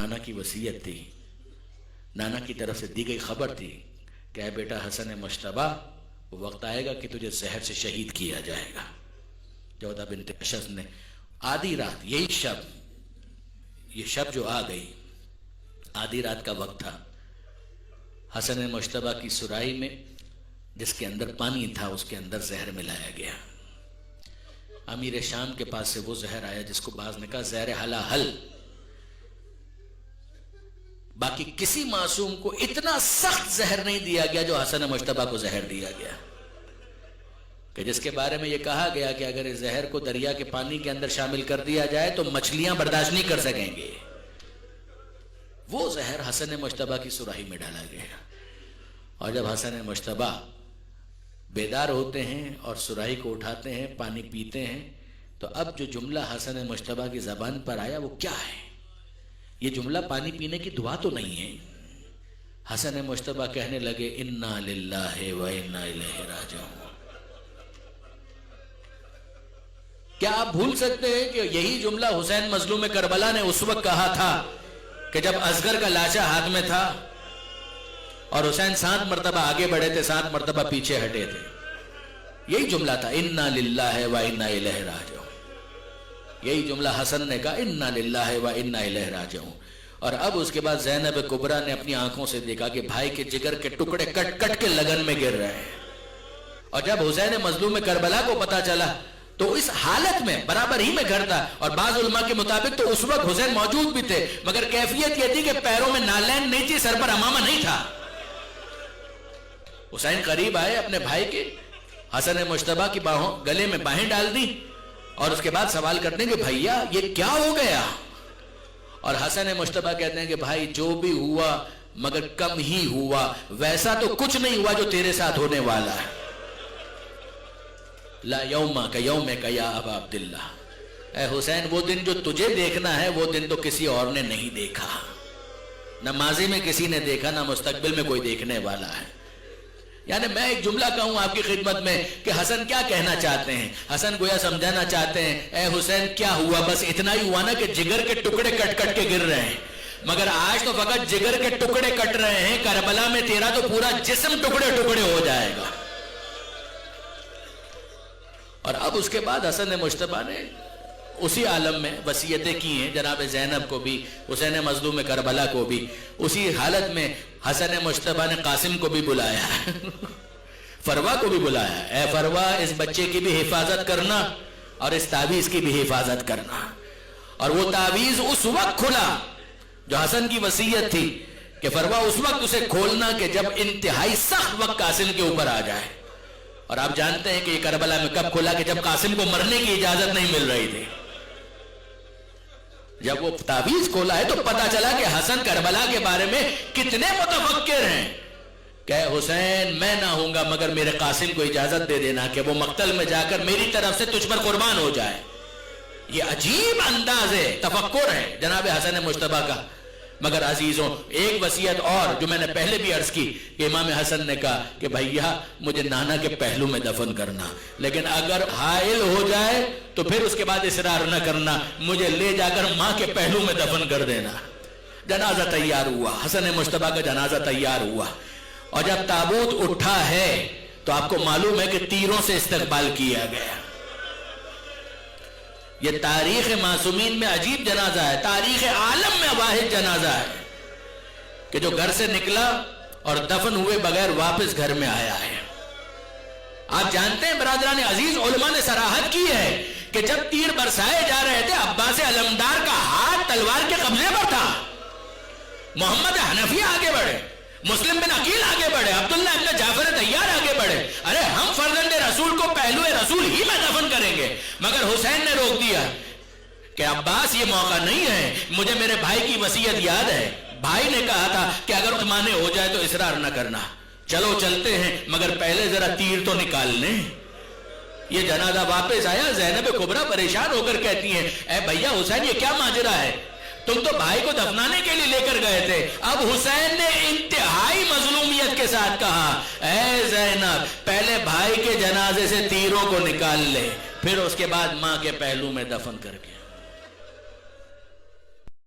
نانا کی وصیت تھی، نانا کی طرف سے دی گئی خبر تھی کہ اے بیٹا حسن مجتبیٰ، وقت آئے گا کہ تجھے زہر سے شہید کیا جائے گا۔ جودہ بنت اشعث نے آدھی رات، یہی شب، یہ شب جو آ گئی، آدھی رات کا وقت تھا، حسن مجتبیٰ کی سرائی میں جس کے اندر پانی تھا اس کے اندر زہر ملایا گیا۔ امیر شام کے پاس سے وہ زہر آیا جس کو بعض نے کہا زہر حلا حل۔ باقی کسی معصوم کو اتنا سخت زہر نہیں دیا گیا جو حسن مجتبیٰ کو زہر دیا گیا، کہ جس کے بارے میں یہ کہا گیا کہ اگر اس زہر کو دریا کے پانی کے اندر شامل کر دیا جائے تو مچھلیاں برداشت نہیں کر سکیں گے۔ وہ زہر حسن مجتبیٰ کی سراہی میں ڈالا گیا، اور جب حسن مجتبیٰ بیدار ہوتے ہیں اور سراہی کو اٹھاتے ہیں، پانی پیتے ہیں، تو اب جو جملہ حسن مجتبیٰ کی زبان پر آیا وہ کیا ہے؟ یہ جملہ پانی پینے کی دعا تو نہیں ہے۔ حسن مجتبیٰ کہنے لگے انا للہ و انا الیہ راجعون۔ کیا آپ بھول سکتے ہیں کہ یہی جملہ حسین مظلوم کربلا نے اس وقت کہا تھا کہ جب اصغر کا لاشا ہاتھ میں تھا اور حسین 7 مرتبہ آگے بڑھے تھے، 7 مرتبہ پیچھے ہٹے تھے؟ یہی جملہ تھا انا للہ و انا الیہ راجعون۔ یہی جملہ حسن نے کہا انا للہ و انا الیہ راجعون۔ اور اب اس کے بعد زینب کبریٰ نے اپنی آنکھوں سے دیکھا کہ بھائی کے جگر کے ٹکڑے کٹ کٹ کے لگن میں گر رہے ہیں، اور جب حسین مظلوم کربلا کو پتا چلا تو اس حالت میں برابر ہی میں گھر تھا، اور بعض علماء کے مطابق تو اس وقت حسین موجود بھی تھے، مگر کیفیت یہ تھی کہ پیروں میں نالین نہیں تھی، سر پر امامہ نہیں تھا۔ حسین قریب آئے اپنے بھائی کے، حسن مجتبیٰ کی باہوں گلے میں باہیں ڈال دی، اور اس کے بعد سوال کرتے ہیں کہ بھائیا یہ کیا ہو گیا؟ اور حسن مجتبیٰ کہتے ہیں کہ بھائی جو بھی ہوا مگر کم ہی ہوا، ویسا تو کچھ نہیں ہوا جو تیرے ساتھ ہونے والا ہے۔ لا یوم کا یوم کا یا ابا عبداللہ، اے حسین وہ دن جو تجھے دیکھنا ہے وہ دن تو کسی اور نے نہیں دیکھا، نہ ماضی میں کسی نے دیکھا، نہ مستقبل میں کوئی دیکھنے والا ہے۔ یعنی میں ایک جملہ کہوں آپ کی خدمت میں کہ حسن کیا کہنا چاہتے ہیں؟ حسن گویا سمجھانا چاہتے ہیں اے حسین کیا ہوا، بس اتنا ہی ہوا نا کہ جگر کے ٹکڑے کٹ کٹ کے گر رہے ہیں، مگر آج تو فقط جگر کے ٹکڑے کٹ رہے ہیں، کربلا میں تیرا تو پورا جسم ٹکڑے ٹکڑے ہو جائے گا۔ اور اب اس کے بعد حسن مجتبیٰ نے اسی عالم میں وصیتیں کی ہیں، جناب زینب کو بھی، حسین مظلوم کربلا کو بھی، اسی حالت میں حسن مجتبیٰ نے قاسم کو بھی بلایا، فروا کو بھی بلایا، اے فروا اس بچے کی بھی حفاظت کرنا اور اس تعویذ کی بھی حفاظت کرنا۔ اور وہ تعویذ اس وقت کھلا جو حسن کی وصیت تھی کہ فروا اس وقت اسے کھولنا کہ جب انتہائی سخت وقت قاسم کے اوپر آ جائے۔ اور آپ جانتے ہیں کہ یہ کربلا میں کب کھلا کہ جب قاسم کو مرنے کی اجازت نہیں مل رہی تھی۔ جب وہ تعویذ کھولا ہے تو پتا چلا کہ حسن کربلا کے بارے میں کتنے متفکر ہیں کہ حسین میں نہ ہوں گا مگر میرے قاسم کو اجازت دے دینا کہ وہ مقتل میں جا کر میری طرف سے تجھ پر قربان ہو جائے۔ یہ عجیب انداز ہے، تفکر ہے جناب حسن مجتبیٰ کا۔ مگر عزیزوں ایک وصیت اور جو میں نے پہلے بھی عرض کی کہ امام حسن نے کہا کہ بھائیا مجھے نانا کے پہلو میں دفن کرنا، لیکن اگر حائل ہو جائے تو پھر اس کے بعد اصرار نہ کرنا، مجھے لے جا کر ماں کے پہلو میں دفن کر دینا۔ جنازہ تیار ہوا، حسن مجتبیٰ کا جنازہ تیار ہوا، اور جب تابوت اٹھا ہے تو آپ کو معلوم ہے کہ تیروں سے استقبال کیا گیا۔ یہ تاریخ معصومین میں عجیب جنازہ ہے، تاریخ عالم میں واحد جنازہ ہے کہ جو گھر سے نکلا اور دفن ہوئے بغیر واپس گھر میں آیا ہے۔ آپ جانتے ہیں برادران عزیز، علماء نے صراحت کی ہے کہ جب تیر برسائے جا رہے تھے عباس علمدار کا ہاتھ تلوار کے قبضے پر تھا، محمد حنفی آگے بڑھے، مسلم بن عقیل آگے بڑھے، عبداللہ ابن جعفر طیار آگے بڑھے، ارے ہم فرزند رسول کو پہلو رسول ہی میں دفن کریں گے، مگر حسین نے روک دیا کہ عباس یہ موقع نہیں ہے، مجھے میرے بھائی کی وصیت یاد ہے، بھائی نے کہا تھا کہ اگر مانے ہو جائے تو اصرار نہ کرنا، چلو چلتے ہیں مگر پہلے ذرا تیر تو نکال لیں۔ یہ جنازہ واپس آیا، زینب کبریٰ پریشان ہو کر کہتی ہیں اے بھیا حسین یہ کیا ماجرا ہے، تم تو بھائی کو دفنانے کے لیے لے کر گئے تھے۔ اب حسین نے انتہائی مظلومیت کے ساتھ کہا اے زینب پہلے بھائی کے جنازے سے تیروں کو نکال لے، پھر اس کے بعد ماں کے پہلو میں دفن کر کے